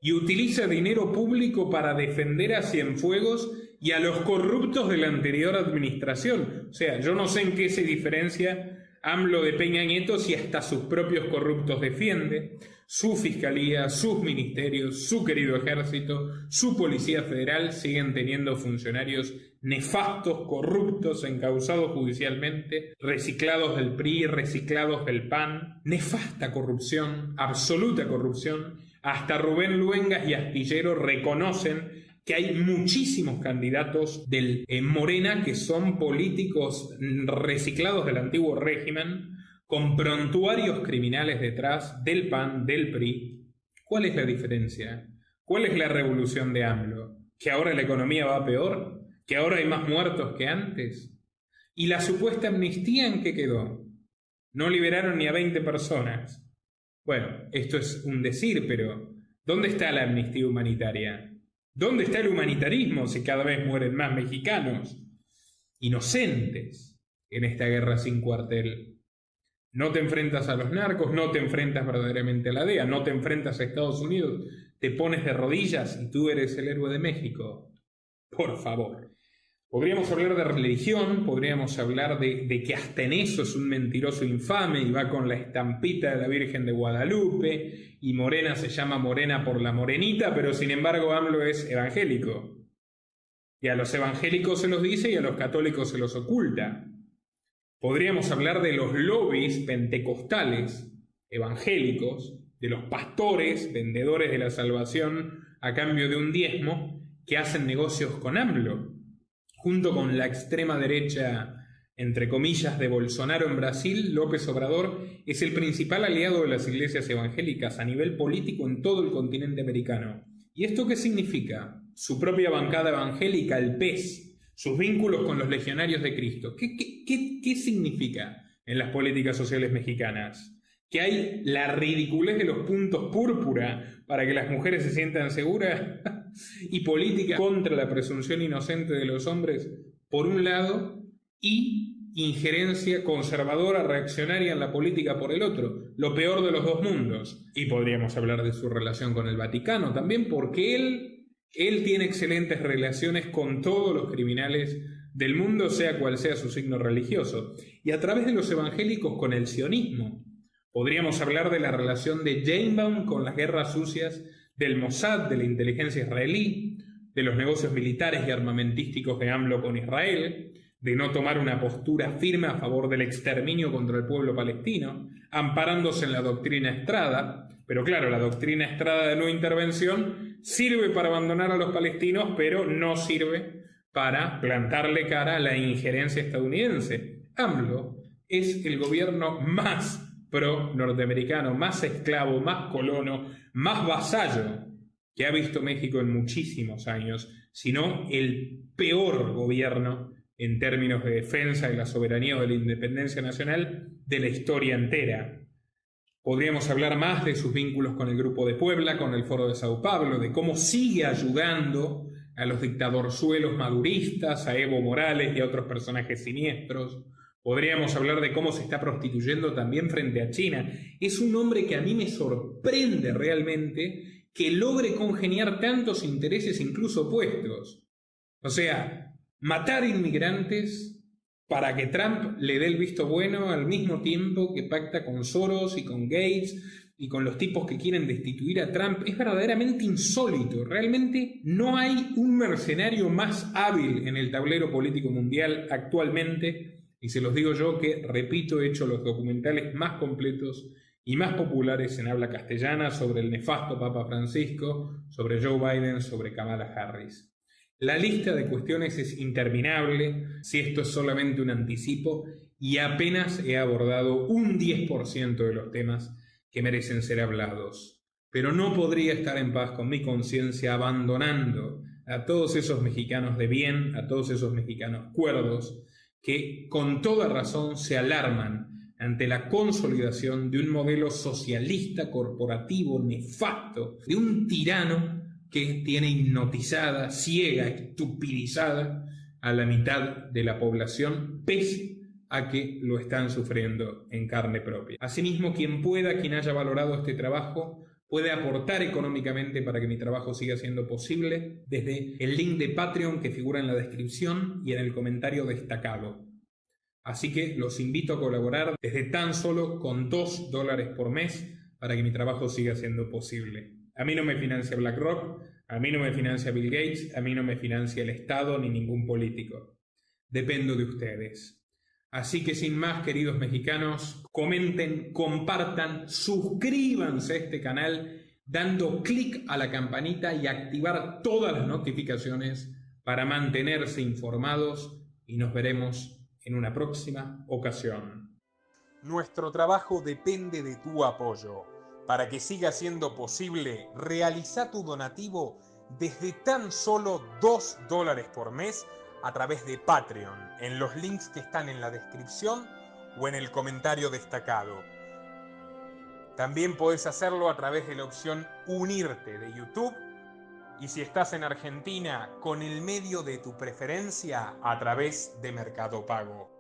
y utiliza dinero público para defender a Cienfuegos y a los corruptos de la anterior administración. O sea, yo no sé en qué se diferencia AMLO de Peña Nieto si hasta sus propios corruptos defiende, su fiscalía, sus ministerios, su querido ejército, su policía federal siguen teniendo funcionarios nefastos, corruptos, encausados judicialmente, reciclados del PRI, reciclados del PAN, nefasta corrupción, absoluta corrupción. Hasta Rubén Luengas y Astillero reconocen que hay muchísimos candidatos del Morena que son políticos reciclados del antiguo régimen, con prontuarios criminales detrás del PAN, del PRI. ¿Cuál es la diferencia? ¿Cuál es la revolución de AMLO? ¿Que ahora la economía va peor? ¿Que ahora hay más muertos que antes? ¿Y la supuesta amnistía en qué quedó? No liberaron ni a 20 personas. Bueno, esto es un decir, pero ¿dónde está la amnistía humanitaria? ¿Dónde está el humanitarismo si cada vez mueren más mexicanos inocentes en esta guerra sin cuartel? No te enfrentas a los narcos, no te enfrentas verdaderamente a la DEA, no te enfrentas a Estados Unidos, te pones de rodillas y tú eres el héroe de México. Por favor. Podríamos hablar de religión, podríamos hablar de que hasta en eso es un mentiroso infame y va con la estampita de la Virgen de Guadalupe y Morena se llama Morena por la morenita, pero sin embargo AMLO es evangélico. Y a los evangélicos se los dice y a los católicos se los oculta. Podríamos hablar de los lobbies pentecostales evangélicos, de los pastores vendedores de la salvación a cambio de un diezmo que hacen negocios con AMLO. Junto con la extrema derecha, entre comillas, de Bolsonaro en Brasil, López Obrador es el principal aliado de las iglesias evangélicas a nivel político en todo el continente americano. ¿Y esto qué significa? Su propia bancada evangélica, el PES, sus vínculos con los legionarios de Cristo. ¿Qué significa en las políticas sociales mexicanas? Que hay la ridiculez de los puntos púrpura para que las mujeres se sientan seguras y política contra la presunción inocente de los hombres, por un lado, y injerencia conservadora, reaccionaria en la política por el otro, lo peor de los dos mundos. Y podríamos hablar de su relación con el Vaticano también, porque él tiene excelentes relaciones con todos los criminales del mundo, sea cual sea su signo religioso, y a través de los evangélicos con el sionismo. Podríamos hablar de la relación de Sheinbaum con las guerras sucias del Mossad, de la inteligencia israelí, de los negocios militares y armamentísticos de AMLO con Israel, de no tomar una postura firme a favor del exterminio contra el pueblo palestino, amparándose en la doctrina Estrada, Pero claro, la doctrina Estrada de no intervención sirve para abandonar a los palestinos, pero no sirve para plantarle cara a la injerencia estadounidense. AMLO es el gobierno más pro-norteamericano, más esclavo, más colono, más vasallo que ha visto México en muchísimos años, sino el peor gobierno en términos de defensa de la soberanía o de la independencia nacional de la historia entera. Podríamos hablar más de sus vínculos con el Grupo de Puebla, con el Foro de Sao Paulo, de cómo sigue ayudando a los dictadorzuelos maduristas, a Evo Morales y a otros personajes siniestros. Podríamos hablar de cómo se está prostituyendo también frente a China. Es un hombre que a mí me sorprende realmente que logre congeniar tantos intereses incluso opuestos. O sea, matar inmigrantes para que Trump le dé el visto bueno al mismo tiempo que pacta con Soros y con Gates y con los tipos que quieren destituir a Trump, es verdaderamente insólito. Realmente no hay un mercenario más hábil en el tablero político mundial actualmente, y se los digo yo que, repito, he hecho los documentales más completos y más populares en habla castellana sobre el nefasto Papa Francisco, sobre Joe Biden, sobre Kamala Harris. La lista de cuestiones es interminable, si esto es solamente un anticipo, y apenas he abordado un 10% de los temas que merecen ser hablados. Pero no podría estar en paz con mi conciencia abandonando a todos esos mexicanos de bien, a todos esos mexicanos cuerdos, que con toda razón se alarman ante la consolidación de un modelo socialista corporativo nefasto, de un tirano que tiene hipnotizada, ciega, estupidizada a la mitad de la población, pese a que lo están sufriendo en carne propia. Asimismo, quien pueda, quien haya valorado este trabajo, puede aportar económicamente para que mi trabajo siga siendo posible desde el link de Patreon que figura en la descripción y en el comentario destacado. Así que los invito a colaborar desde tan solo con $2 por mes para que mi trabajo siga siendo posible. A mí no me financia BlackRock, a mí no me financia Bill Gates, a mí no me financia el Estado ni ningún político. Dependo de ustedes. Así que sin más, queridos mexicanos, comenten, compartan, suscríbanse a este canal dando clic a la campanita y activar todas las notificaciones para mantenerse informados, y nos veremos en una próxima ocasión. Nuestro trabajo depende de tu apoyo. Para que siga siendo posible, realiza tu donativo desde tan solo $2 por mes a través de Patreon, en los links que están en la descripción o en el comentario destacado. También podés hacerlo a través de la opción Unirte de YouTube, y si estás en Argentina, con el medio de tu preferencia, a través de Mercado Pago.